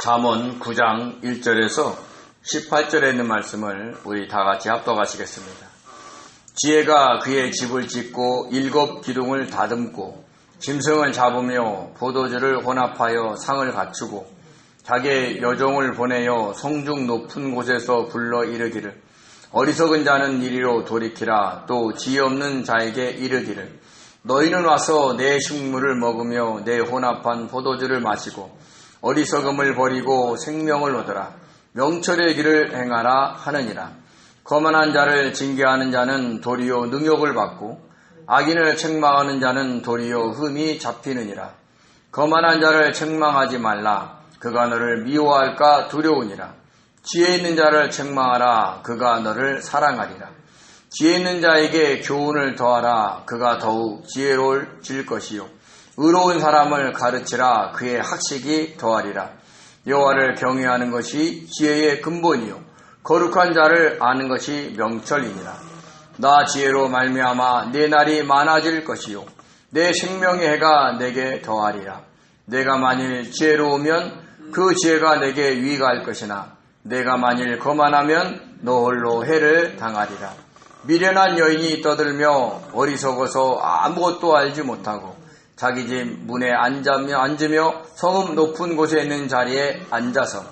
잠언 9장 1절에서 18절에 있는 말씀을 우리 다 같이 합독하시겠습니다. 지혜가 그의 집을 짓고 7 기둥을 다듬고 짐승을 잡으며 포도주를 혼합하여 상을 갖추고 자기의 여종을 보내어 성중 높은 곳에서 불러 이르기를 어리석은 자는 이리로 돌이키라. 또 지혜 없는 자에게 이르기를 너희는 와서 내 식물을 먹으며 내 혼합한 포도주를 마시고 어리석음을 버리고 생명을 얻으라. 명철의 길을 행하라 하느니라. 거만한 자를 징계하는 자는 도리어 능욕을 받고 악인을 책망하는 자는 도리어 흠이 잡히느니라. 거만한 자를 책망하지 말라. 그가 너를 미워할까 두려우니라. 지혜 있는 자를 책망하라. 그가 너를 사랑하리라. 지혜 있는 자에게 교훈을 더하라. 그가 더욱 지혜로워질 것이요 의로운 사람을 가르치라. 그의 학식이 더하리라. 여호와를 경외하는 것이 지혜의 근본이요 거룩한 자를 아는 것이 명철이니라. 나 지혜로 말미암아 내 날이 많아질 것이요 내 생명의 해가 내게 더하리라. 내가 만일 지혜로우면 그 지혜가 내게 유익할 것이나 내가 만일 거만하면 너 홀로 해를 당하리라. 미련한 여인이 떠들며 어리석어서 아무것도 알지 못하고 자기 집 문에 앉으며 성읍 높은 곳에 있는 자리에 앉아서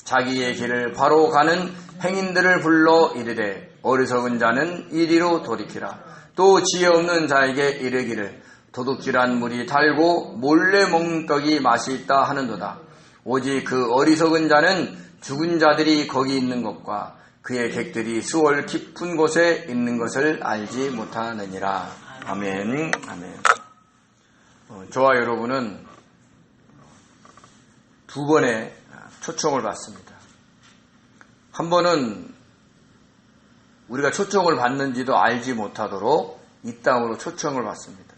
자기의 길을 바로 가는 행인들을 불러 이르되 어리석은 자는 이리로 돌이키라. 또 지혜 없는 자에게 이르기를 도둑질한 물이 달고 몰래 먹는 떡이 맛이 있다 하는도다. 오직 그 어리석은 자는 죽은 자들이 거기 있는 것과 그의 객들이 수월 깊은 곳에 있는 것을 알지 못하느니라. 아멘. 아멘. 저와 여러분은 두 번의 초청을 받습니다. 한 번은 우리가 초청을 받는지도 알지 못하도록 이 땅으로 초청을 받습니다.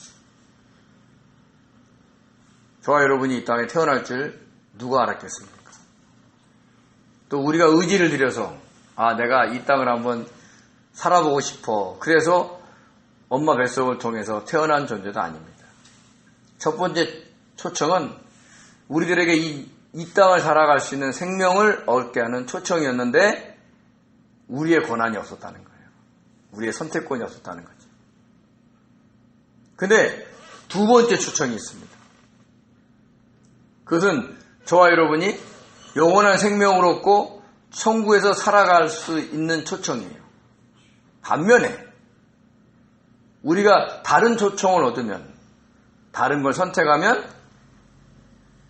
저와 여러분이 이 땅에 태어날 줄 누가 알았겠습니까? 또 우리가 의지를 들여서 내가 이 땅을 한번 살아보고 싶어. 그래서 엄마 뱃속을 통해서 태어난 존재도 아닙니다. 첫 번째 초청은 우리들에게 이 땅을 살아갈 수 있는 생명을 얻게 하는 초청이었는데 우리의 권한이 없었다는 거예요. 우리의 선택권이 없었다는 거죠. 근데 두 번째 초청이 있습니다. 그것은 저와 여러분이 영원한 생명을 얻고 천국에서 살아갈 수 있는 초청이에요. 반면에 우리가 다른 초청을 얻으면 다른 걸 선택하면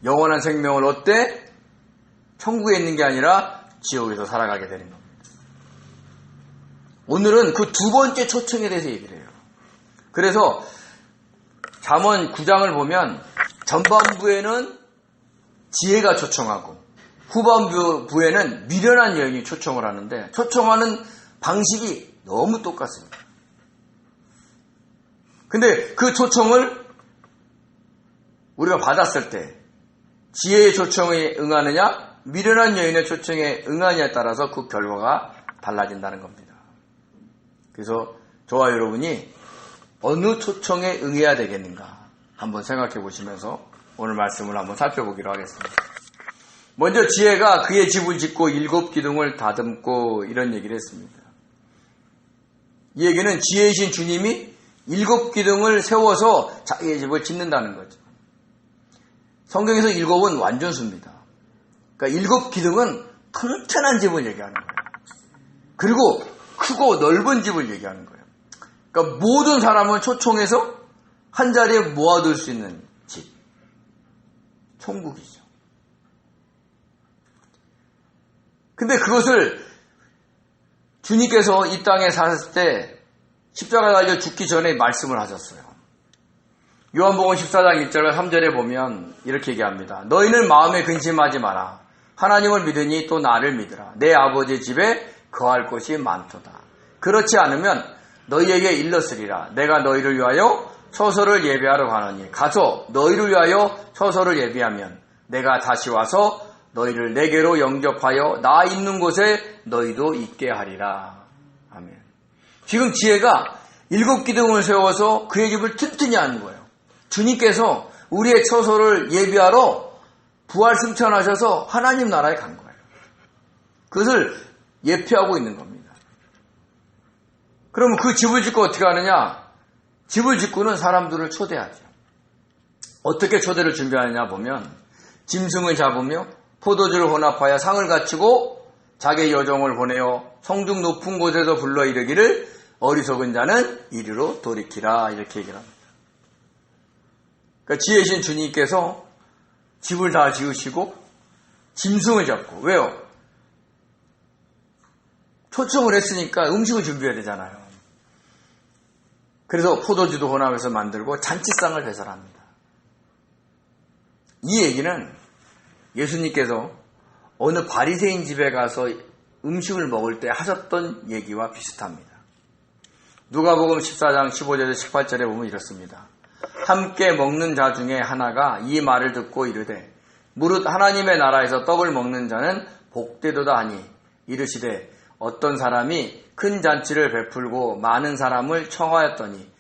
영원한 생명을 얻되 천국에 있는 게 아니라 지옥에서 살아가게 되는 겁니다. 오늘은 그 두 번째 초청에 대해서 얘기를 해요. 그래서 잠언 9장을 보면 전반부에는 지혜가 초청하고 후반부에는 미련한 여인이 초청을 하는데 초청하는 방식이 너무 똑같습니다. 근데 그 초청을 우리가 받았을 때 지혜의 초청에 응하느냐 미련한 여인의 초청에 응하느냐에 따라서 그 결과가 달라진다는 겁니다. 그래서 저와 여러분이 어느 초청에 응해야 되겠는가 한번 생각해 보시면서 오늘 말씀을 한번 살펴보기로 하겠습니다. 먼저 지혜가 그의 집을 짓고 7 기둥을 다듬고 이런 얘기를 했습니다. 이 얘기는 지혜이신 주님이 7 기둥을 세워서 자기의 집을 짓는다는 거죠. 성경에서 7은 완전수입니다. 그러니까 7 기둥은 튼튼한 집을 얘기하는 거예요. 그리고 크고 넓은 집을 얘기하는 거예요. 그러니까 모든 사람을 초청해서 한 자리에 모아둘 수 있는 집. 천국이죠. 근데 그것을 주님께서 이 땅에 사셨을 때 십자가 달려 죽기 전에 말씀을 하셨어요. 요한복음 14장 1절과 3절에 보면 이렇게 얘기합니다. 너희는 마음에 근심하지 마라. 하나님을 믿으니 또 나를 믿으라. 내 아버지 집에 거할 곳이 많도다. 그렇지 않으면 너희에게 일렀으리라. 내가 너희를 위하여 처소를 예비하러 가노니 가서 너희를 위하여 처소를 예비하면 내가 다시 와서 너희를 내게로 영접하여 나 있는 곳에 너희도 있게 하리라. 아멘. 지금 지혜가 7 기둥을 세워서 그의 집을 튼튼히 하는 거예요. 주님께서 우리의 처소를 예비하러 부활 승천하셔서 하나님 나라에 간 거예요. 그것을 예표하고 있는 겁니다. 그러면 그 집을 짓고 어떻게 하느냐? 집을 짓고는 사람들을 초대하죠. 어떻게 초대를 준비하느냐 보면 짐승을 잡으며 포도주를 혼합하여 상을 갖추고 자기의 여종을 보내어 성중 높은 곳에서 불러 이르기를 어리석은 자는 이리로 돌이키라 이렇게 얘기를 합니다. 그러니까 지혜신 주님께서 집을 다 지으시고 짐승을 잡고 왜요? 초청을 했으니까 음식을 준비해야 되잖아요. 그래서 포도주도 혼합해서 만들고 잔치상을 배설합니다. 이 얘기는 예수님께서 어느 바리새인 집에 가서 음식을 먹을 때 하셨던 얘기와 비슷합니다. 누가복음 14장 15절에서 18절에 보면 이렇습니다. 함께 먹는 자 중에 하나가 이 말을 듣고 이르되 무릇 하나님의 나라에서 떡을 먹는 자는 복되도다 하니 이르시되 어떤 사람이 큰 잔치를 베풀고 많은 사람을 청하였더니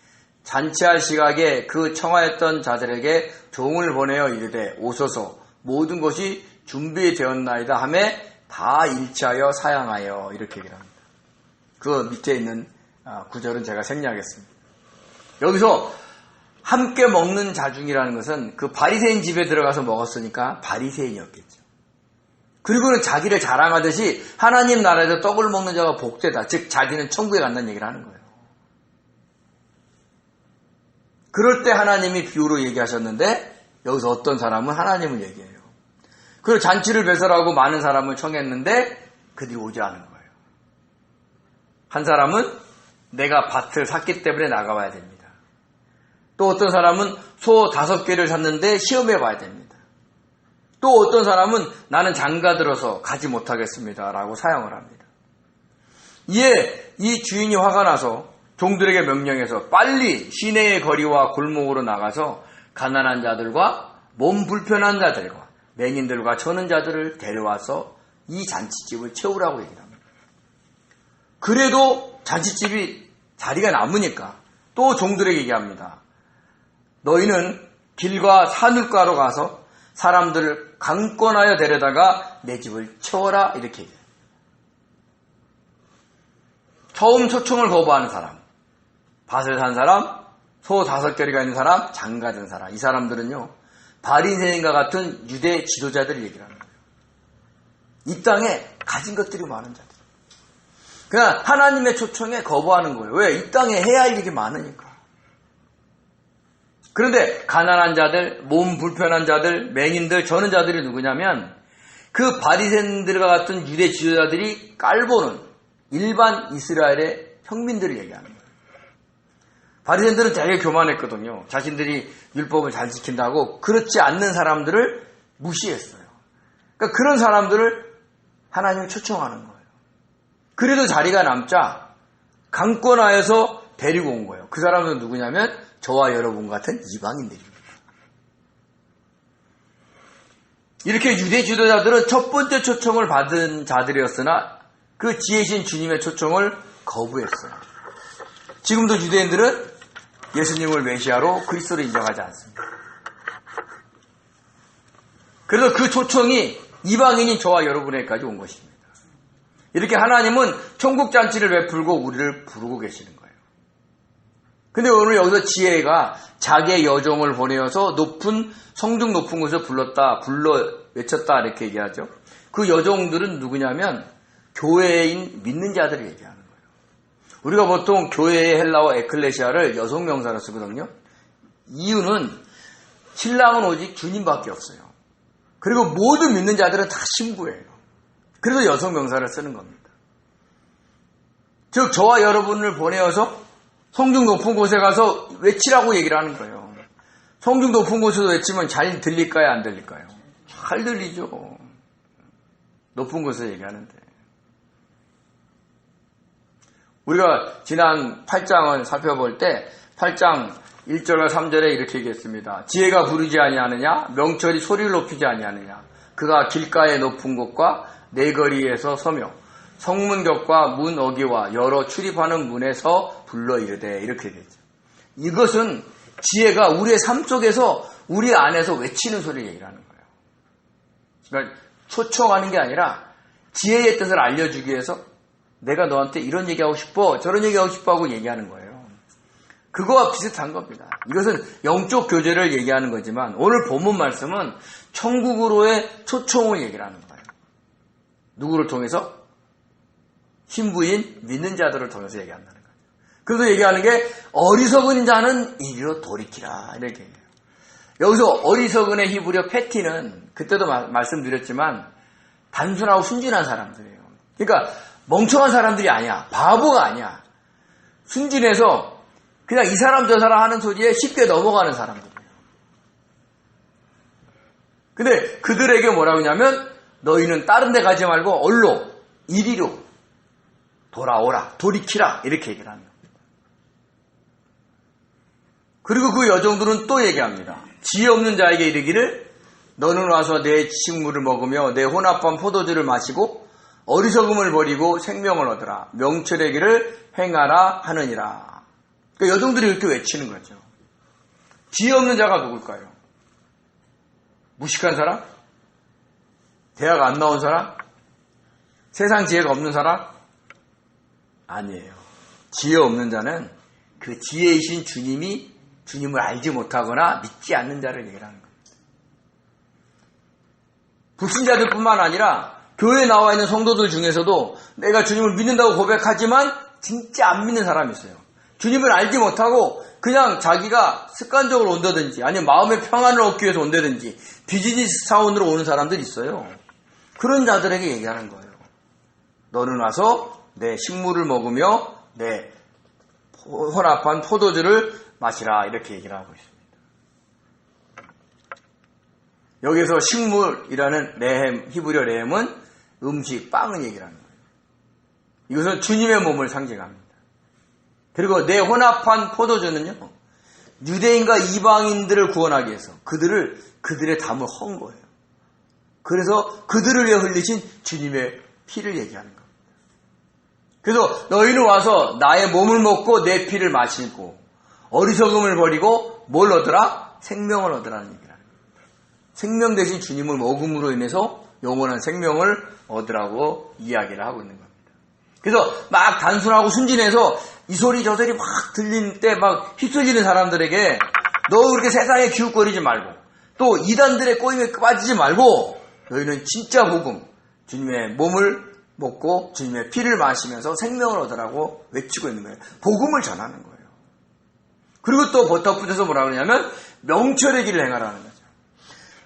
잔치할 시각에 그 청하였던 자들에게 종을 보내어 이르되 오소서 모든 것이 준비되었나이다 하매 다 일치하여 사양하여 이렇게 얘기를 합니다. 그 밑에 있는 구절은 제가 생략했습니다. 여기서 함께 먹는 자중이라는 것은 그 바리새인 집에 들어가서 먹었으니까 바리새인이었겠죠. 그리고는 자기를 자랑하듯이 하나님 나라에서 떡을 먹는 자가 복되다. 즉 자기는 천국에 간다는 얘기를 하는 거예요. 그럴 때 하나님이 비유로 얘기하셨는데 여기서 어떤 사람은 하나님을 얘기해요. 그리고 잔치를 배설하고 많은 사람을 청했는데 그들이 오지 않은 거예요. 한 사람은 내가 밭을 샀기 때문에 나가봐야 됩니다. 또 어떤 사람은 소 5개를 샀는데 시험해 봐야 됩니다. 또 어떤 사람은 나는 장가 들어서 가지 못하겠습니다 라고 사양을 합니다. 이에 이 주인이 화가 나서 종들에게 명령해서 빨리 시내의 거리와 골목으로 나가서 가난한 자들과 몸 불편한 자들과 맹인들과 저는 자들을 데려와서 이 잔치집을 채우라고 얘기를 합니다. 그래도 잔치집이 자리가 남으니까 또 종들에게 얘기합니다. 너희는 길과 산울가로 가서 사람들을 강권하여 데려다가 내 집을 채워라 이렇게 얘기해요. 처음 초청을 거부하는 사람, 밭을 산 사람, 소 5개리가 있는 사람, 장가든 사람, 이 사람들은요 바리새인과 같은 유대 지도자들을 얘기를 하는 거예요. 이 땅에 가진 것들이 많은 자들. 그냥 하나님의 초청에 거부하는 거예요. 왜? 이 땅에 해야 할 일이 많으니까. 그런데 가난한 자들, 몸 불편한 자들, 맹인들, 저는 자들이 누구냐면 그 바리새인들과 같은 유대 지도자들이 깔보는 일반 이스라엘의 평민들을 얘기하는 거예요. 바리새인들은 되게 교만했거든요. 자신들이 율법을 잘 지킨다고 그렇지 않는 사람들을 무시했어요. 그러니까 그런 사람들을 하나님이 초청하는 거예요. 그래도 자리가 남자 강권하여서 데리고 온 거예요. 그 사람은 누구냐면 저와 여러분 같은 이방인들입니다. 이렇게 유대 지도자들은 첫 번째 초청을 받은 자들이었으나 그 지혜신 주님의 초청을 거부했어요. 지금도 유대인들은 예수님을 메시아로 그리스도로 인정하지 않습니다. 그래서 그 초청이 이방인인 저와 여러분에게까지 온 것입니다. 이렇게 하나님은 천국 잔치를 베풀고 우리를 부르고 계시는 거예요. 근데 오늘 여기서 지혜가 자기의 여종을 보내어서 성중 높은 곳에서 불러 외쳤다 이렇게 얘기하죠. 그 여종들은 누구냐면 교회인 믿는 자들을 얘기하는 거예요. 우리가 보통 교회의 헬라어 에클레시아를 여성 명사로 쓰거든요. 이유는 신랑은 오직 주님밖에 없어요. 그리고 모든 믿는 자들은 다 신부예요. 그래서 여성 명사를 쓰는 겁니다. 즉 저와 여러분을 보내어서 성중 높은 곳에 가서 외치라고 얘기를 하는 거예요. 성중 높은 곳에서 외치면 잘 들릴까요? 안 들릴까요? 잘 들리죠. 높은 곳에서 얘기하는데. 우리가 지난 8장을 살펴볼 때 8장 1절과 3절에 이렇게 얘기했습니다. 지혜가 부르지 아니하느냐? 명철이 소리를 높이지 아니하느냐? 그가 길가의 높은 곳과 내거리에서 서며 성문격과 문 어기와 여러 출입하는 문에서 불러 이르되 이렇게 얘기했죠. 이것은 지혜가 우리의 삶 속에서 우리 안에서 외치는 소리를 얘기하는 거예요. 그러니까 초청하는 게 아니라 지혜의 뜻을 알려주기 위해서 내가 너한테 이런 얘기하고 싶어, 저런 얘기하고 싶어 하고 얘기하는 거예요. 그거와 비슷한 겁니다. 이것은 영적 교제를 얘기하는 거지만 오늘 본문 말씀은 천국으로의 초청을 얘기하는 거예요. 누구를 통해서? 신부인 믿는 자들을 통해서 얘기한다는 거예요. 그래서 얘기하는 게 어리석은 자는 이리로 돌이키라 이렇게 얘기해요. 여기서 어리석은의 히브리어 페티는 그때도 말씀드렸지만 단순하고 순진한 사람들이에요. 그러니까 멍청한 사람들이 아니야. 바보가 아니야. 순진해서 그냥 이 사람 저 사람 하는 소리에 쉽게 넘어가는 사람들이에요. 근데 그들에게 뭐라고 하냐면 너희는 다른 데 가지 말고 얼로 이리로 돌아오라 돌이키라 이렇게 얘기를 합니다. 그리고 그 여종들은 또 얘기합니다. 지혜 없는 자에게 이르기를 너는 와서 내 식물을 먹으며 내 혼합한 포도주를 마시고 어리석음을 버리고 생명을 얻으라. 명철의 길을 행하라 하느니라. 그러니까 여종들이 이렇게 외치는 거죠. 지혜 없는 자가 누굴까요? 무식한 사람? 대학 안 나온 사람? 세상 지혜가 없는 사람? 아니에요. 지혜 없는 자는 그 지혜이신 주님을 알지 못하거나 믿지 않는 자를 얘기하는 겁니다. 불신자들뿐만 아니라 교회에 나와 있는 성도들 중에서도 내가 주님을 믿는다고 고백하지만 진짜 안 믿는 사람이 있어요. 주님을 알지 못하고 그냥 자기가 습관적으로 온다든지 아니면 마음의 평안을 얻기 위해서 온다든지 비즈니스 차원으로 오는 사람들이 있어요. 그런 자들에게 얘기하는 거예요. 너는 와서 내 식물을 먹으며 내 혼합한 포도주를 마시라 이렇게 얘기를 하고 있습니다. 여기서 식물이라는 레헴, 히브리어 레헴은 음식, 빵을 얘기를 하는 거예요. 이것은 주님의 몸을 상징합니다. 그리고 내 혼합한 포도주는요, 유대인과 이방인들을 구원하기 위해서 그들의 담을 헌 거예요. 그래서 그들을 위해 흘리신 주님의 피를 얘기하는 겁니다. 그래서 너희는 와서 나의 몸을 먹고 내 피를 마시고 어리석음을 버리고 뭘 얻으라? 생명을 얻으라는 얘기를 하는 거예요. 생명 대신 주님을 먹음으로 인해서 영원한 생명을 얻으라고 이야기를 하고 있는 겁니다. 그래서 막 단순하고 순진해서 이 소리 저 소리 막 들릴 때 막 휩쓸리는 사람들에게 너 그렇게 세상에 기웃거리지 말고 또 이단들의 꼬임에 빠지지 말고 너희는 진짜 복음 주님의 몸을 먹고 주님의 피를 마시면서 생명을 얻으라고 외치고 있는 거예요. 복음을 전하는 거예요. 그리고 또 덧붙여서 뭐라 그러냐면 명철의 길을 행하라는 거죠.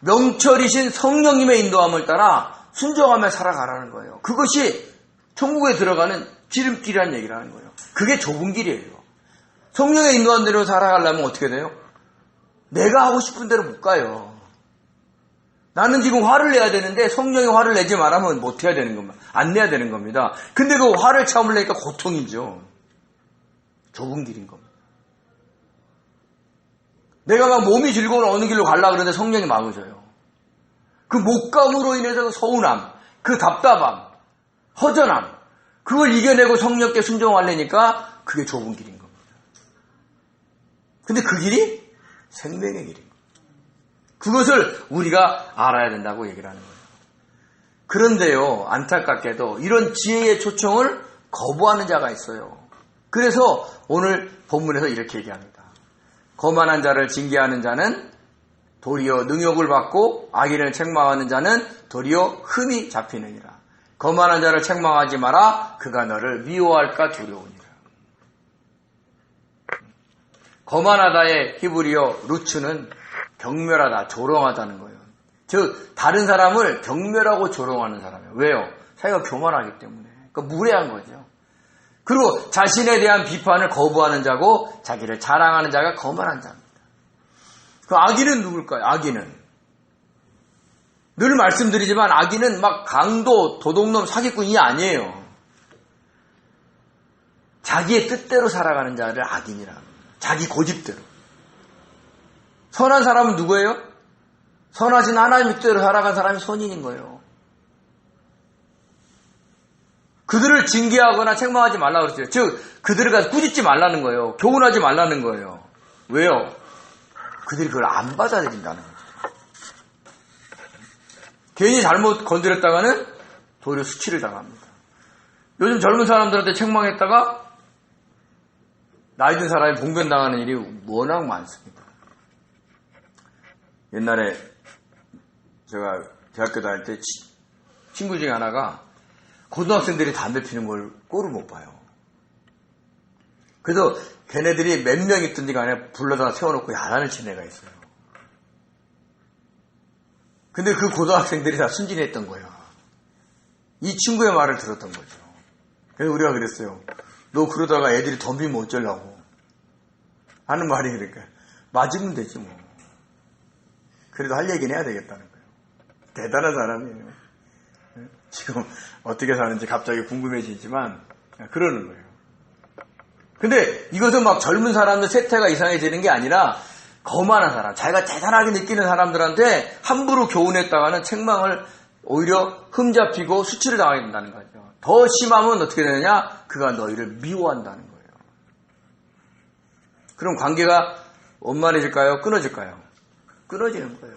명철이신 성령님의 인도함을 따라 순종하며 살아가라는 거예요. 그것이 천국에 들어가는 지름길이라는 얘기를 하는 거예요. 그게 좁은 길이에요. 성령의 인도한 대로 살아가려면 어떻게 돼요? 내가 하고 싶은 대로 못 가요. 나는 지금 화를 내야 되는데 성령이 화를 내지 말하면 못 해야 되는 겁니다. 안 내야 되는 겁니다. 근데 그 화를 참으려니까 고통이죠. 좁은 길인 겁니다. 내가 막 몸이 즐거운 어느 길로 가려고 그러는데 성령이 막으셔요. 그 못감으로 인해서 그 서운함, 그 답답함, 허전함, 그걸 이겨내고 성령께 순종하려니까 그게 좁은 길인 겁니다. 근데 그 길이 생명의 길인 겁니다. 그것을 우리가 알아야 된다고 얘기를 하는 거예요. 그런데요, 안타깝게도 이런 지혜의 초청을 거부하는 자가 있어요. 그래서 오늘 본문에서 이렇게 얘기합니다. 거만한 자를 징계하는 자는 도리어 능욕을 받고 악인을 책망하는 자는 도리어 흠이 잡히느니라. 거만한 자를 책망하지 마라. 그가 너를 미워할까 두려우니라. 거만하다의 히브리어 루츠는 경멸하다, 조롱하다는 거예요. 즉 다른 사람을 경멸하고 조롱하는 사람이에요. 왜요? 자기가 교만하기 때문에. 그러니까 무례한 거죠. 그리고 자신에 대한 비판을 거부하는 자고 자기를 자랑하는 자가 거만한 자입니다. 그 악인은 누굴까요? 악인은 늘 말씀드리지만 악인은 막 강도, 도둑놈, 사기꾼이 아니에요. 자기의 뜻대로 살아가는 자를 악인이라 합니다. 자기 고집대로. 선한 사람은 누구예요? 선하신 하나님의 뜻대로 살아간 사람이 선인인 거예요. 그들을 징계하거나 책망하지 말라고 그랬어요. 즉 그들을 가서 꾸짖지 말라는 거예요. 교훈하지 말라는 거예요. 왜요? 그들이 그걸 안 받아들인다는 거죠. 괜히 잘못 건드렸다가는 도리어 수치를 당합니다. 요즘 젊은 사람들한테 책망했다가 나이 든 사람이 봉변당하는 일이 워낙 많습니다. 옛날에 제가 대학교 다닐 때 친구 중에 하나가 고등학생들이 담배 피는 걸 꼴을 못 봐요. 그래서 걔네들이 몇 명 있든지 간에 불러다가 세워놓고 야단을 친 애가 있어요. 근데 그 고등학생들이 다 순진했던 거예요. 이 친구의 말을 들었던 거죠. 그래서 우리가 그랬어요. 너 그러다가 애들이 덤비면 어쩌려고 하는 말이 그러니까 맞으면 되지 뭐. 그래도 할 얘기는 해야 되겠다는 거예요. 대단한 사람이에요. 지금 어떻게 사는지 갑자기 궁금해지지만 그러는 거예요. 근데 이것은 막 젊은 사람들 세태가 이상해지는 게 아니라 거만한 사람, 자기가 대단하게 느끼는 사람들한테 함부로 교훈했다가는 책망을 오히려 흠잡히고 수치를 당하게 된다는 거죠. 더 심하면 어떻게 되느냐? 그가 너희를 미워한다는 거예요. 그럼 관계가 원만해질까요? 끊어질까요? 끊어지는 거예요.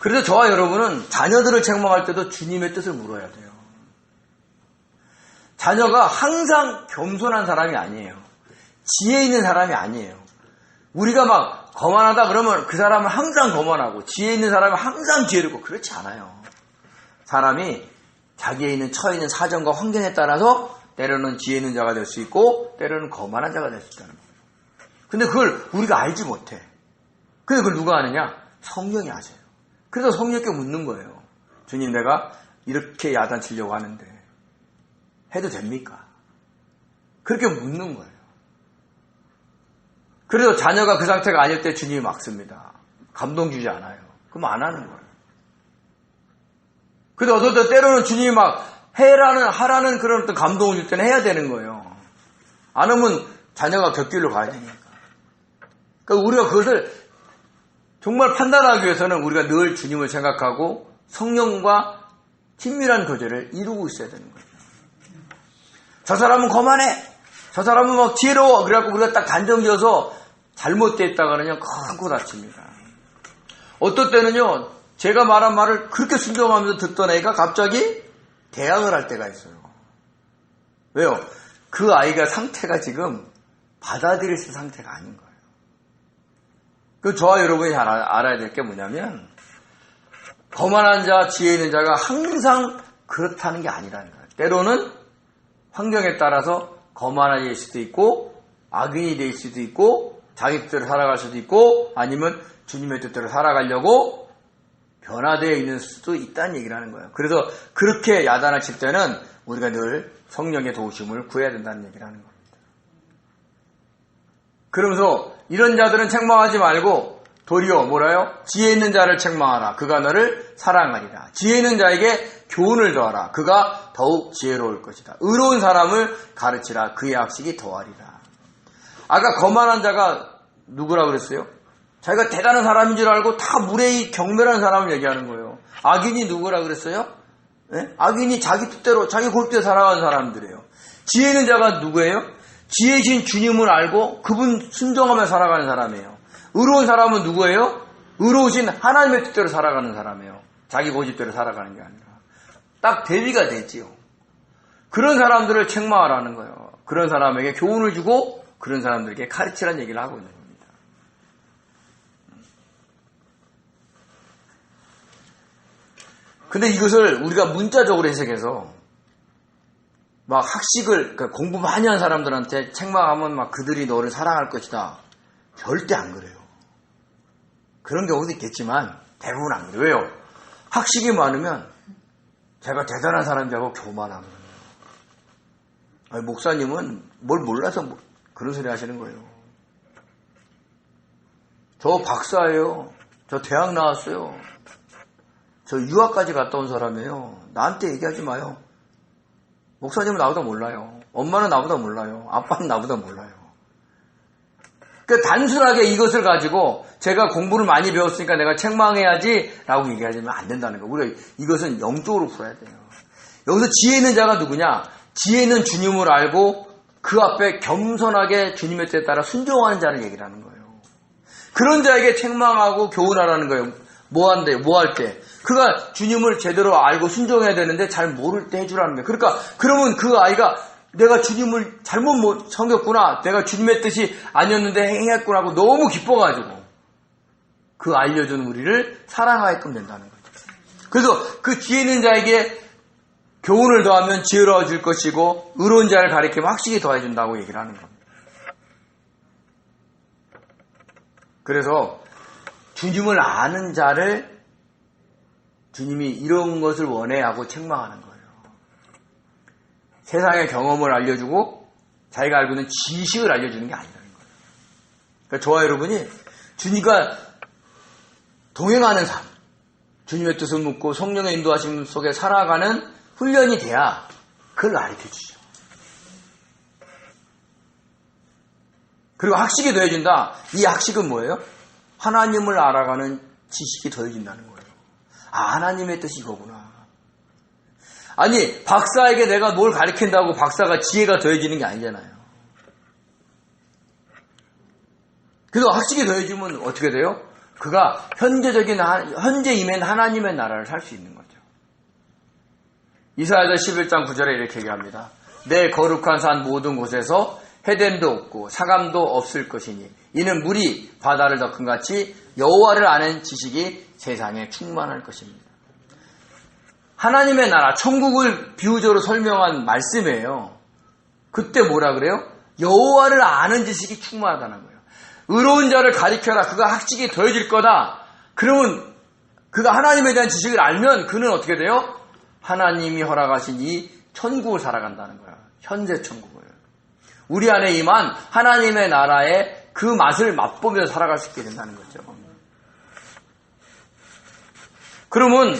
그래서 저와 여러분은 자녀들을 책망할 때도 주님의 뜻을 물어야 돼요. 자녀가 항상 겸손한 사람이 아니에요. 지혜 있는 사람이 아니에요. 우리가 막 거만하다 그러면 그 사람은 항상 거만하고 지혜 있는 사람은 항상 지혜롭고 그렇지 않아요. 사람이 자기에 있는 처해 있는 사정과 환경에 따라서 때로는 지혜 있는 자가 될 수 있고 때로는 거만한 자가 될 수 있다는 거예요. 근데 그걸 우리가 알지 못해. 근데 그걸 누가 아느냐? 성령이 아세요. 그래서 성령께 묻는 거예요. 주님, 내가 이렇게 야단치려고 하는데 해도 됩니까? 그렇게 묻는 거예요. 그래서 자녀가 그 상태가 아닐 때 주님이 막습니다. 감동 주지 않아요. 그럼 안 하는 거예요. 근데 어떨 때 때로는 주님이 막 하라는 그런 어떤 감동을 줄 때는 해야 되는 거예요. 안 하면 자녀가 곁길로 가야 되니까. 그러니까 우리가 그것을 정말 판단하기 위해서는 우리가 늘 주님을 생각하고 성령과 친밀한 교제를 이루고 있어야 되는 거예요. 저 사람은 거만해. 저 사람은 막 지혜로워. 그래갖고 우리가 딱 단정 지어서 잘못됐다가는요, 크고 다칩니다. 어떨 때는요, 제가 말한 말을 그렇게 순종하면서 듣던 애가 갑자기 대항을 할 때가 있어요. 왜요? 그 아이가 상태가 지금 받아들일 수 있는 상태가 아닌 거예요. 그 저와 여러분이 잘 알아야 될 게 뭐냐면, 거만한 자, 지혜 있는 자가 항상 그렇다는 게 아니라는 거예요. 때로는 환경에 따라서 거만해질 수도 있고 악인이 될 수도 있고 자기 뜻대로 살아갈 수도 있고 아니면 주님의 뜻대로 살아가려고 변화되어 있는 수도 있다는 얘기를 하는 거예요. 그래서 그렇게 야단을 칠 때는 우리가 늘 성령의 도우심을 구해야 된다는 얘기를 하는 겁니다. 그러면서 이런 자들은 책망하지 말고 도리어 뭐라요? 지혜 있는 자를 책망하라. 그가 너를 사랑하리라. 지혜 있는 자에게 교훈을 더하라. 그가 더욱 지혜로울 것이다. 의로운 사람을 가르치라. 그의 학식이 더하리라. 아까 거만한 자가 누구라 그랬어요? 자기가 대단한 사람인 줄 알고 다 무례히 경멸한 사람을 얘기하는 거예요. 악인이 누구라 그랬어요? 네? 악인이 자기 뜻대로 자기 골대로 살아가는 사람들이에요. 지혜 있는 자가 누구예요? 지혜신 주님을 알고 그분 순종하며 살아가는 사람이에요. 의로운 사람은 누구예요? 의로우신 하나님의 뜻대로 살아가는 사람이에요. 자기 고집대로 살아가는 게 아니라. 딱 대비가 되지요. 그런 사람들을 책망하라는 거예요. 그런 사람에게 교훈을 주고 그런 사람들에게 가르치라는 얘기를 하고 있는 겁니다. 근데 이것을 우리가 문자적으로 해석해서 막 학식을, 그러니까 공부 많이 한 사람들한테 책망하면 막 그들이 너를 사랑할 것이다. 절대 안 그래요. 그런 경우도 있겠지만 대부분 안 그래요. 왜요? 학식이 많으면 제가 대단한 사람이라고 교만하는 거예요. 아니, 목사님은 뭘 몰라서 그런 소리 하시는 거예요. 저 박사예요. 저 대학 나왔어요. 저 유학까지 갔다 온 사람이에요. 나한테 얘기하지 마요. 목사님은 나보다 몰라요. 엄마는 나보다 몰라요. 아빠는 나보다 몰라요. 그러니까 단순하게 이것을 가지고 제가 공부를 많이 배웠으니까 내가 책망해야지 라고 얘기하면 안 된다는 거예요. 우리가 이것은 영적으로 풀어야 돼요. 여기서 지혜 있는 자가 누구냐? 지혜 있는 주님을 알고 그 앞에 겸손하게 주님의 뜻에 따라 순종하는 자를 얘기를 하는 거예요. 그런 자에게 책망하고 교훈하라는 거예요. 뭐 할 때? 그가 주님을 제대로 알고 순종해야 되는데 잘 모를 때 해주라는 거예요. 그러니까, 그러면 그 아이가 내가 주님을 잘못 섬겼구나. 내가 주님의 뜻이 아니었는데 행했구나 하고 너무 기뻐가지고 그 알려준 우리를 사랑하게끔 된다는 거죠. 그래서 그 지혜 있는 자에게 교훈을 더하면 지혜로워질 것이고 의로운 자를 가리키면 확실히 더해준다고 얘기를 하는 겁니다. 그래서 주님을 아는 자를 주님이 이런 것을 원해 하고 책망하는 거예요. 세상의 경험을 알려주고 자기가 알고 있는 지식을 알려주는 게 아니라는 거예요. 그러니까 저와 여러분이 주님과 동행하는 삶, 주님의 뜻을 묻고 성령의 인도하심 속에 살아가는 훈련이 돼야 그걸 가르쳐주죠. 그리고 학식이 더해진다. 이 학식은 뭐예요? 하나님을 알아가는 지식이 더해진다는 거예요. 아, 하나님의 뜻이 이거구나. 아니, 박사에게 내가 뭘 가르친다고 박사가 지혜가 더해지는 게 아니잖아요. 그래서 학식이 더해지면 어떻게 돼요? 그가 현재 임한 하나님의 나라를 살 수 있는 거죠. 이사야서 11장 9절에 이렇게 얘기합니다. 내 거룩한 산 모든 곳에서 해됨도 없고 사감도 없을 것이니 이는 물이 바다를 덮은 같이 여호와를 아는 지식이 세상에 충만할 것입니다. 하나님의 나라, 천국을 비유적으로 설명한 말씀이에요. 그때 뭐라 그래요? 여호와를 아는 지식이 충만하다는 거예요. 의로운 자를 가리켜라. 그가 학식이 더해질 거다. 그러면 그가 하나님에 대한 지식을 알면 그는 어떻게 돼요? 하나님이 허락하신 이 천국을 살아간다는 거야. 현재 천국을. 우리 안에 임한 하나님의 나라의 그 맛을 맛보면서 살아갈 수 있게 된다는 거죠. 그러면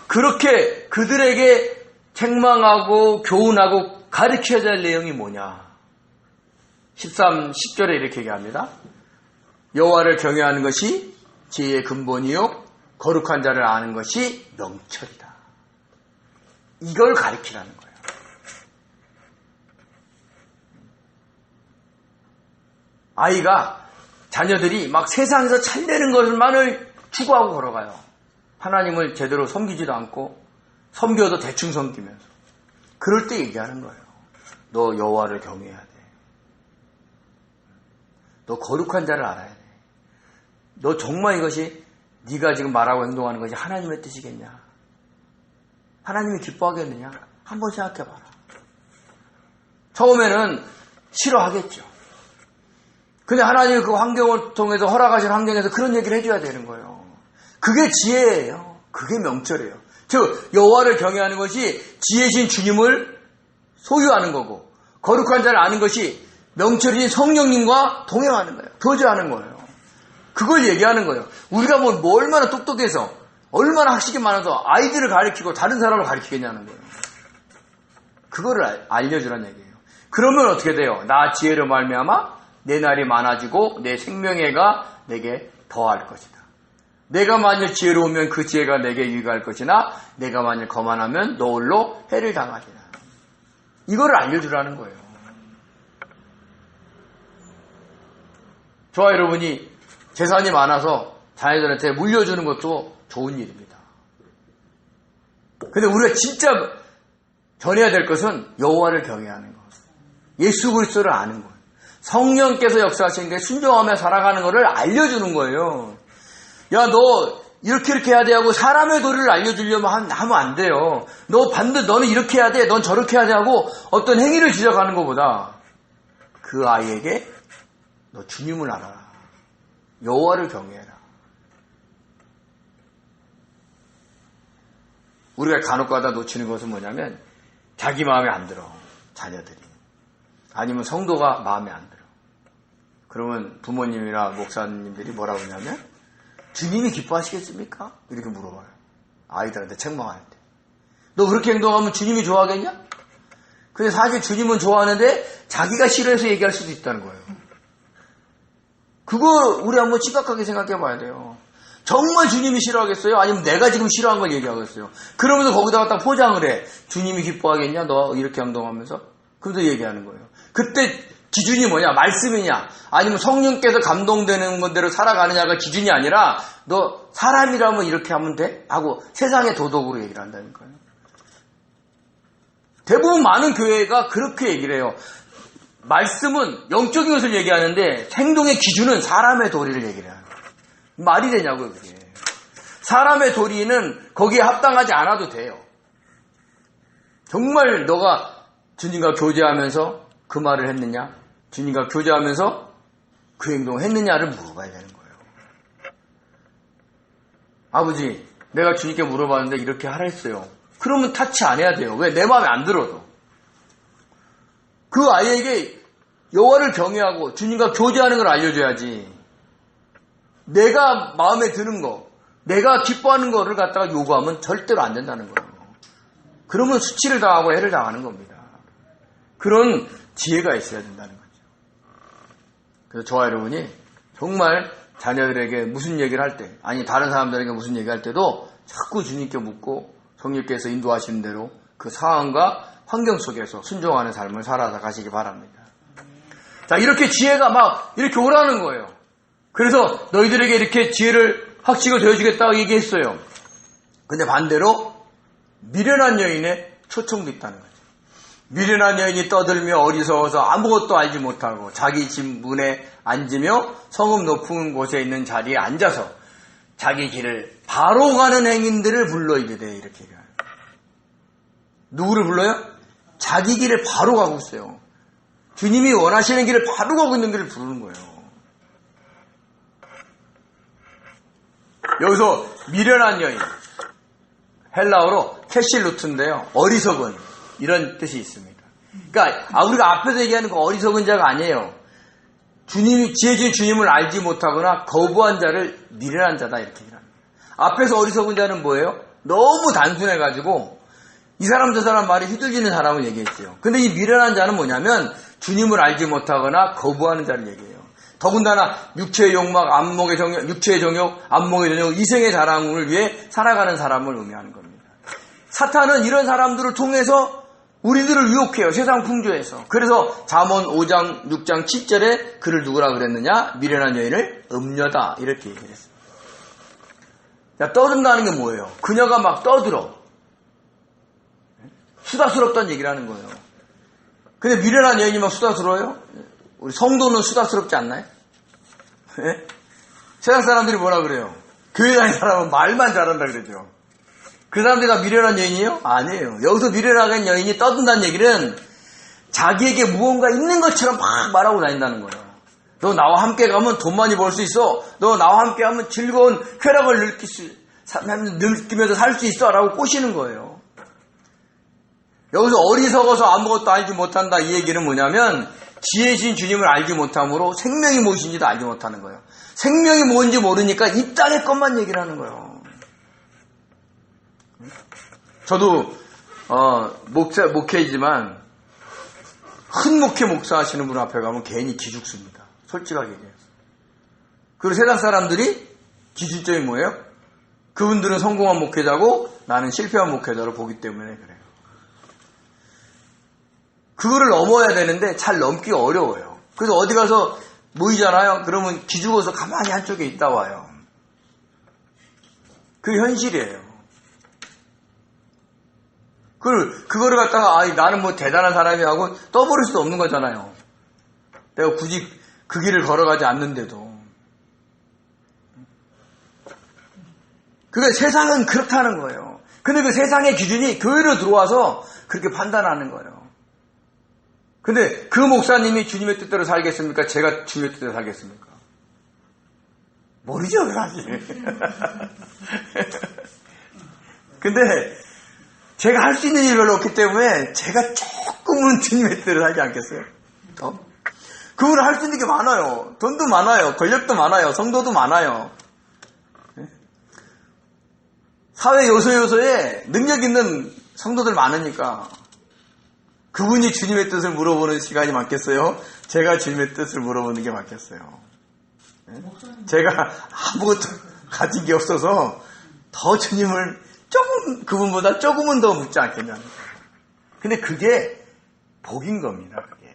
그렇게 그들에게 책망하고 교훈하고 가르쳐야 될 내용이 뭐냐? 10절에 이렇게 얘기합니다. 여호와를 경외하는 것이 지혜의 근본이요 거룩한 자를 아는 것이 명철이다. 이걸 가르치라는 거예요. 아이가, 자녀들이 막 세상에서 잘되는 것만을 추구하고 걸어가요. 하나님을 제대로 섬기지도 않고 섬겨도 대충 섬기면서. 그럴 때 얘기하는 거예요. 너 여호와를 경외해야 돼. 너 거룩한 자를 알아야 돼. 너 정말 이것이 네가 지금 말하고 행동하는 것이 하나님의 뜻이겠냐? 하나님이 기뻐하겠느냐? 한번 생각해봐라. 처음에는 싫어하겠죠. 근데 하나님이 그 환경을 통해서 허락하신 환경에서 그런 얘기를 해줘야 되는 거예요. 그게 지혜예요. 그게 명철이에요. 즉 여호와를 경외하는 것이 지혜신 주님을 소유하는 거고 거룩한 자를 아는 것이 명철인 성령님과 동행하는 거예요. 교제하는 거예요. 그걸 얘기하는 거예요. 우리가 뭐 얼마나 똑똑해서 얼마나 학식이 많아서 아이들을 가르치고 다른 사람을 가르치겠냐는 거예요. 그거를 알려주라는 얘기예요. 그러면 어떻게 돼요? 나 지혜로 말미암아 내 날이 많아지고 내 생명해가 내게 더할 것이다. 내가 만일 지혜로우면 그 지혜가 내게 유익할 것이나 내가 만일 거만하면 너 홀로 해를 당하리라. 이거를 알려주라는 거예요. 저와 여러분이 재산이 많아서 자녀들한테 물려주는 것도 좋은 일입니다. 근데 우리가 진짜 전해야 될 것은 여호와를 경외하는 것, 예수 그리스도를 아는 것, 성령께서 역사하시는 게 순종하며 살아가는 것을 알려주는 거예요. 야, 너 이렇게 해야 돼 하고 사람의 도리를 알려주려면 하면 안 돼요. 너는 이렇게 해야 돼, 넌 저렇게 해야 돼 하고 어떤 행위를 지적하는 것보다 그 아이에게 너 주님을 알아라. 여호와를 경외해라. 우리가 간혹가다 놓치는 것은 뭐냐면 자기 마음에 안 들어. 자녀들이. 아니면 성도가 마음에 안 들어. 그러면 부모님이나 목사님들이 뭐라고 하냐면 주님이 기뻐하시겠습니까? 이렇게 물어봐요. 아이들한테 책망할 때. 너 그렇게 행동하면 주님이 좋아하겠냐? 근데 사실 주님은 좋아하는데 자기가 싫어해서 얘기할 수도 있다는 거예요. 그거 우리 한번 심각하게 생각해 봐야 돼요. 정말 주님이 싫어하겠어요? 아니면 내가 지금 싫어한 걸 얘기하겠어요? 그러면서 거기다 갖다 포장을 해. 주님이 기뻐하겠냐? 너 이렇게 행동하면서? 그러면서 얘기하는 거예요. 그때 기준이 뭐냐? 말씀이냐? 아니면 성령께서 감동되는 건대로 살아가느냐가 기준이 아니라 너 사람이라면 이렇게 하면 돼? 하고 세상의 도덕으로 얘기를 한다니까요. 대부분 많은 교회가 그렇게 얘기를 해요. 말씀은 영적인 것을 얘기하는데 행동의 기준은 사람의 도리를 얘기를 해요. 말이 되냐고요, 그게. 사람의 도리는 거기에 합당하지 않아도 돼요. 정말 너가 주님과 교제하면서 그 말을 했느냐? 주님과 교제하면서 그 행동을 했느냐를 물어봐야 되는 거예요. 아버지, 내가 주님께 물어봤는데 이렇게 하라 했어요. 그러면 타치 안 해야 돼요. 왜? 내 마음에 안 들어도. 그 아이에게 여호와를 경외하고 주님과 교제하는 걸 알려줘야지. 내가 마음에 드는 거, 내가 기뻐하는 거를 갖다가 요구하면 절대로 안 된다는 거예요. 그러면 수치를 당하고 해를 당하는 겁니다. 그런 지혜가 있어야 된다는 거죠. 그래서 저와 여러분이 정말 자녀들에게 무슨 얘기를 할 때, 아니 다른 사람들에게 무슨 얘기할 때도 자꾸 주님께 묻고 성령께서 인도하시는 대로 그 상황과 환경 속에서 순종하는 삶을 살아가 가시기 바랍니다. 자, 이렇게 지혜가 막 이렇게 오라는 거예요. 그래서 너희들에게 이렇게 지혜를 학식을 되어주겠다고 얘기했어요. 근데 반대로 미련한 여인의 초청도 있다는 거죠. 미련한 여인이 떠들며 어리석어서 아무것도 알지 못하고 자기 집 문에 앉으며 성읍 높은 곳에 있는 자리에 앉아서 자기 길을 바로 가는 행인들을 불러 이르되, 이렇게 얘기해요. 누구를 불러요? 자기 길을 바로 가고 있어요. 주님이 원하시는 길을 바로 가고 있는 길을 부르는 거예요. 여기서 미련한 여인, 헬라어로 캐실루트인데요. 어리석은, 이런 뜻이 있습니다. 그러니까 우리가 앞에서 얘기하는 그 어리석은 자가 아니에요. 주님이, 지혜진 주님을 알지 못하거나 거부한 자를 미련한 자다, 이렇게 얘기합니다. 앞에서 어리석은 자는 뭐예요? 너무 단순해가지고 이 사람 저 사람 말이 휘둘리는 사람을 얘기했어요. 근데 이 미련한 자는 뭐냐면 주님을 알지 못하거나 거부하는 자를 얘기해요. 더군다나 육체의 욕망, 안목의 정욕, 육체의 정욕, 안목의 정욕, 이생의 자랑을 위해 살아가는 사람을 의미하는 겁니다. 사탄은 이런 사람들을 통해서 우리들을 유혹해요. 세상 풍조에서. 그래서 잠언 5장 6장 7절에 그를 누구라 그랬느냐? 미련한 여인을 음녀다, 이렇게 얘기를 했습니다. 자, 떠든다는 게 뭐예요? 그녀가 막 떠들어. 수다스럽다는 얘기를 하는 거예요. 근데 미련한 여인이 막 수다스러워요? 우리 성도는 수다스럽지 않나요? 네? 세상 사람들이 뭐라 그래요? 교회 다니는 사람은 말만 잘한다 그러죠. 그 사람들이 다 미련한 여인이에요? 아니에요. 여기서 미련한 여인이 떠든다는 얘기는 자기에게 무언가 있는 것처럼 막 말하고 다닌다는 거예요. 너 나와 함께 가면 돈 많이 벌 수 있어. 너 나와 함께 하면 즐거운 쾌락을 느끼면서 살 수 있어. 라고 꼬시는 거예요. 여기서 어리석어서 아무것도 알지 못한다, 이 얘기는 뭐냐면 지혜신 주님을 알지 못함으로 생명이 무엇인지도 알지 못하는 거예요. 생명이 뭔지 모르니까 이 땅의 것만 얘기를 하는 거예요. 저도 목회이지만 큰 목사 하시는 분 앞에 가면 괜히 기죽습니다. 솔직하게 얘기해서. 그리고 세상 사람들이 기준점이 뭐예요? 그분들은 성공한 목회자고 나는 실패한 목회자로 보기 때문에 그래요. 그거를 넘어야 되는데 잘 넘기가 어려워요. 그래서 어디 가서 모이잖아요. 그러면 기죽어서 가만히 한쪽에 있다 와요. 그게 현실이에요. 그거를 갖다가 나는 뭐 대단한 사람이 하고 떠버릴 수도 없는 거잖아요. 내가 굳이 그 길을 걸어가지 않는데도. 그게 세상은 그렇다는 거예요. 근데 그 세상의 기준이 교회로 들어와서 그렇게 판단하는 거예요. 근데 그 목사님이 주님의 뜻대로 살겠습니까? 제가 주님의 뜻대로 살겠습니까? 모르죠, 사실. 근데 제가 할 수 있는 일이 별로 없기 때문에 제가 조금은 주님의 뜻대로 살지 않겠어요? 그걸 할 수 있는 게 많아요. 돈도 많아요. 권력도 많아요. 성도도 많아요. 사회 요소에 능력 있는 성도들 많으니까 그분이 주님의 뜻을 물어보는 시간이 많겠어요? 제가 주님의 뜻을 물어보는 게 많겠어요? 제가 아무것도 가진 게 없어서 더 주님을 그분보다 조금은 더 묻지 않겠냐는 거예요. 근데 그게 복인 겁니다, 그게.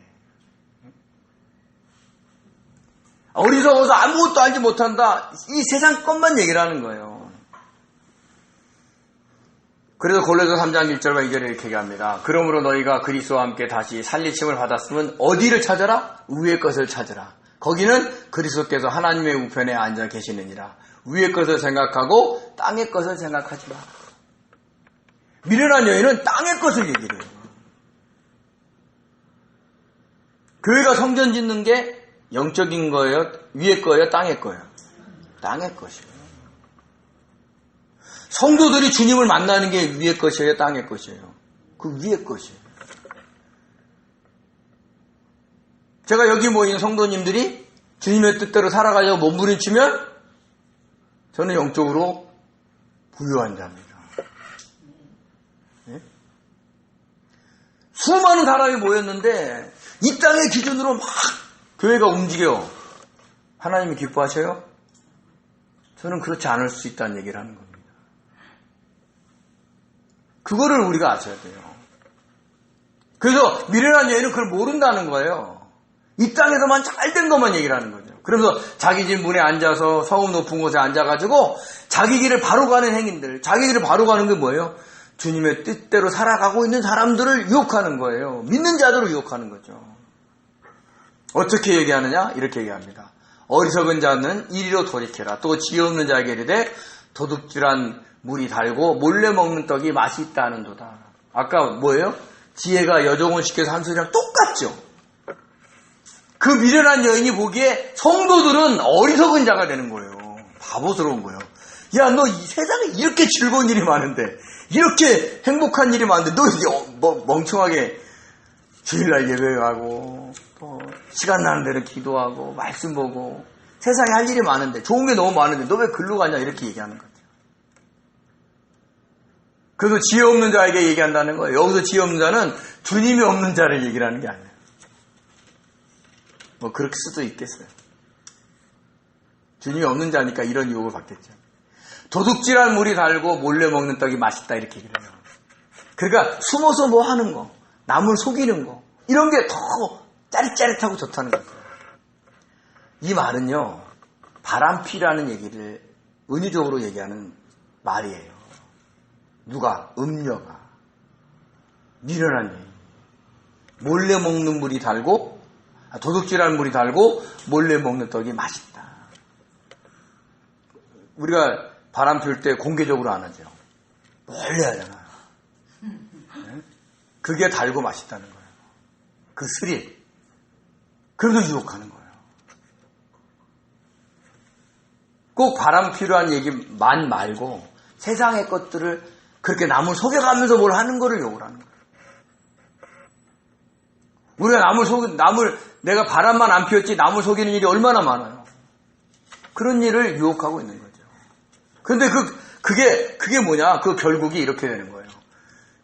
어리석어서 아무것도 알지 못한다. 이 세상 것만 얘기를 하는 거예요. 그래서 골로새 3장 1절과 2절에 이렇게 얘기합니다. 그러므로 너희가 그리스도와 함께 다시 살리심을 받았으면 어디를 찾아라? 위의 것을 찾으라. 거기는 그리스도께서 하나님의 우편에 앉아 계시느니라. 위의 것을 생각하고 땅의 것을 생각하지 마라. 미련한 여인은 땅의 것을 얘기를 해요. 교회가 성전 짓는 게 영적인 거예요? 위의 거예요? 땅의 거예요? 땅의 것이에요. 성도들이 주님을 만나는 게 위의 것이에요? 땅의 것이에요? 그 위의 것이에요. 제가 여기 모인 성도님들이 주님의 뜻대로 살아가려고 몸부림치면 저는 영적으로 부유한 자입니다. 네? 수많은 사람이 모였는데 이 땅의 기준으로 막 교회가 움직여. 하나님이 기뻐하셔요? 저는 그렇지 않을 수 있다는 얘기를 하는 겁니다. 그거를 우리가 아셔야 돼요. 그래서 미련한 여인은 그걸 모른다는 거예요. 이 땅에서만 잘된 것만 얘기를 하는 거죠. 그러면서 자기 집 문에 앉아서 성읍 높은 곳에 앉아가지고 자기 길을 바로 가는 행인들, 자기 길을 바로 가는 게 뭐예요? 주님의 뜻대로 살아가고 있는 사람들을 유혹하는 거예요. 믿는 자들을 유혹하는 거죠. 어떻게 얘기하느냐? 이렇게 얘기합니다. 어리석은 자는 이리로 돌이켜라. 또 지혜 없는 자에게 이르되 도둑질한 물이 달고 몰래 먹는 떡이 맛이 있다는도다. 아까 뭐예요? 지혜가 여종을 시켜서 한 소리랑 똑같죠. 그 미련한 여인이 보기에 성도들은 어리석은 자가 되는 거예요. 바보스러운 거예요. 야, 너 이 세상에 이렇게 즐거운 일이 많은데, 이렇게 행복한 일이 많은데 너 뭐 멍청하게 주일날 예배하고 또 시간 나는 대로 기도하고 말씀 보고 세상에 할 일이 많은데, 좋은 게 너무 많은데 너 왜 글로 가냐, 이렇게 얘기하는 거죠. 그래서 지혜 없는 자에게 얘기한다는 거예요. 여기서 지혜 없는 자는 주님이 없는 자를 얘기를 하는 게 아니에요. 뭐 그럴 수도 있겠어요. 주님이 없는 자니까 이런 유혹을 받겠죠. 도둑질한 물이 달고 몰래 먹는 떡이 맛있다, 이렇게 얘기를 해요. 그러니까 숨어서 뭐 하는 거, 남을 속이는 거, 이런 게 더 짜릿짜릿하고 좋다는 거죠. 이 말은요, 바람피라는 얘기를 은유적으로 얘기하는 말이에요. 누가? 음녀가. 미련한 여인. 몰래 먹는 물이 달고, 도둑질하는 물이 달고 몰래 먹는 떡이 맛있다. 우리가 바람 필 때 공개적으로 안 하죠. 몰래 하잖아요. 네? 그게 달고 맛있다는 거예요. 그 스릴. 그래서 유혹하는 거예요. 꼭 바람 필요한 얘기만 말고 세상의 것들을 그렇게 남을 속여가면서 뭘 하는 거를 요구를 하는 거예요. 우리가 내가 바람만 안 피웠지 남을 속이는 일이 얼마나 많아요. 그런 일을 유혹하고 있는 거죠. 그런데 그게 뭐냐? 그 결국이 이렇게 되는 거예요.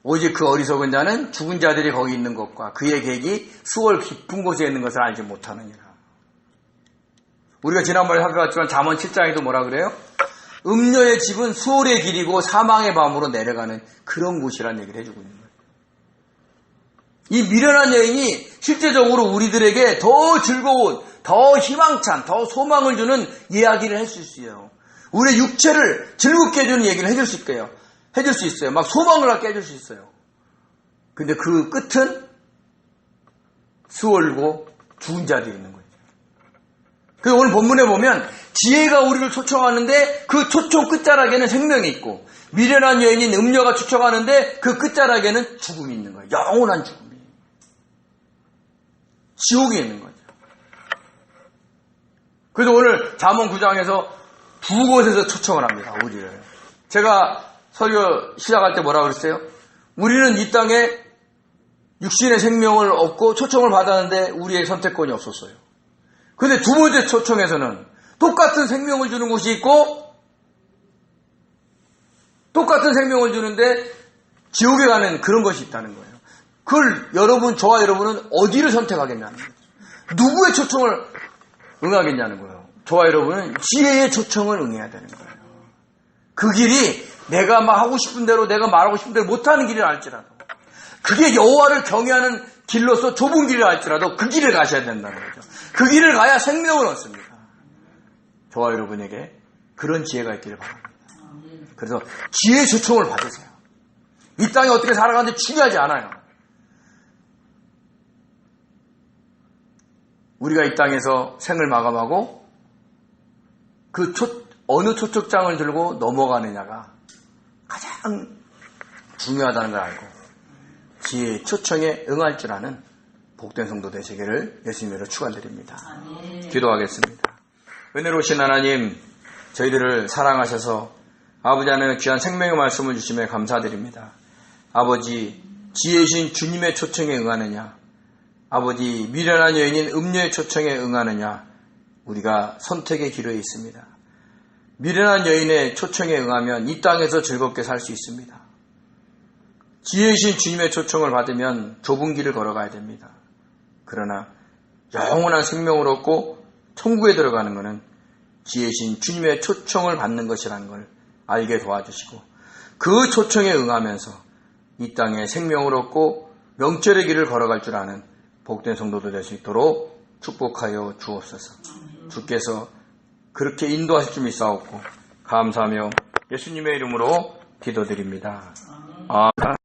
오직 그 어리석은 자는 죽은 자들이 거기 있는 것과 그의 객이 수월 깊은 곳에 있는 것을 알지 못하느니라. 우리가 지난번에 살펴봤지만 잠언 7장에도 뭐라 그래요? 음녀의 집은 수월의 길이고 사망의 밤으로 내려가는 그런 곳이라는 얘기를 해주고 있는 거예요. 이 미련한 여인이 실제적으로 우리들에게 더 즐거운, 더 희망찬, 더 소망을 주는 이야기를 할 수 있어요. 우리의 육체를 즐겁게 해주는 얘기를 해줄 수 있어요. 막 소망을 갖게 해줄 수 있어요. 근데 그 끝은 수월고 죽은 자들이 있는 거예요. 그래서 오늘 본문에 보면 지혜가 우리를 초청하는데 그 초청 끝자락에는 생명이 있고, 미련한 여인인 음녀가 초청하는데 그 끝자락에는 죽음이 있는 거예요. 영원한 죽음이. 지옥이 있는 거죠. 그래서 오늘 잠언 9장에서 두 곳에서 초청을 합니다. 우리를. 제가 설교 시작할 때 뭐라고 그랬어요? 우리는 이 땅에 육신의 생명을 얻고 초청을 받았는데 우리의 선택권이 없었어요. 근데 두 번째 초청에서는 똑같은 생명을 주는 곳이 있고, 똑같은 생명을 주는데 지옥에 가는 그런 것이 있다는 거예요. 그걸 저와 여러분은 어디를 선택하겠냐는 거예요. 누구의 초청을 응하겠냐는 거예요. 저와 여러분은 지혜의 초청을 응해야 되는 거예요. 그 길이 내가 막 하고 싶은 대로, 내가 말하고 싶은 대로 못하는 길을 알지라도, 그게 여호와를 경외하는 길로서 좁은 길을 알지라도 그 길을 가셔야 된다는 거죠. 그 길을 가야 생명을 얻습니다. 저와 여러분에게 그런 지혜가 있기를 바랍니다. 그래서 지혜의 초청을 받으세요. 이 땅에 어떻게 살아가는지 중요하지 않아요. 우리가 이 땅에서 생을 마감하고 그 어느 초청장을 들고 넘어가느냐가 가장 중요하다는 걸 알고 지혜의 초청에 응할 줄 아는 복된 성도 되시기를 예수님으로 축원드립니다. 기도하겠습니다. 은혜로우신 하나님, 저희들을 사랑하셔서 아버지 하나님의 귀한 생명의 말씀을 주심에 감사드립니다. 아버지, 지혜이신 주님의 초청에 응하느냐, 아버지, 미련한 여인인 음녀의 초청에 응하느냐, 우리가 선택의 기로에 있습니다. 미련한 여인의 초청에 응하면 이 땅에서 즐겁게 살 수 있습니다. 지혜이신 주님의 초청을 받으면 좁은 길을 걸어가야 됩니다. 그러나 영원한 생명을 얻고 천국에 들어가는 것은 지혜이신 주님의 초청을 받는 것이라는 걸 알게 도와주시고 그 초청에 응하면서 이 땅에 생명을 얻고 명철의 길을 걸어갈 줄 아는 복된 성도도 될 수 있도록 축복하여 주옵소서. 주께서 그렇게 인도하실 줄 믿사옵고 감사하며 예수님의 이름으로 기도드립니다. 아멘.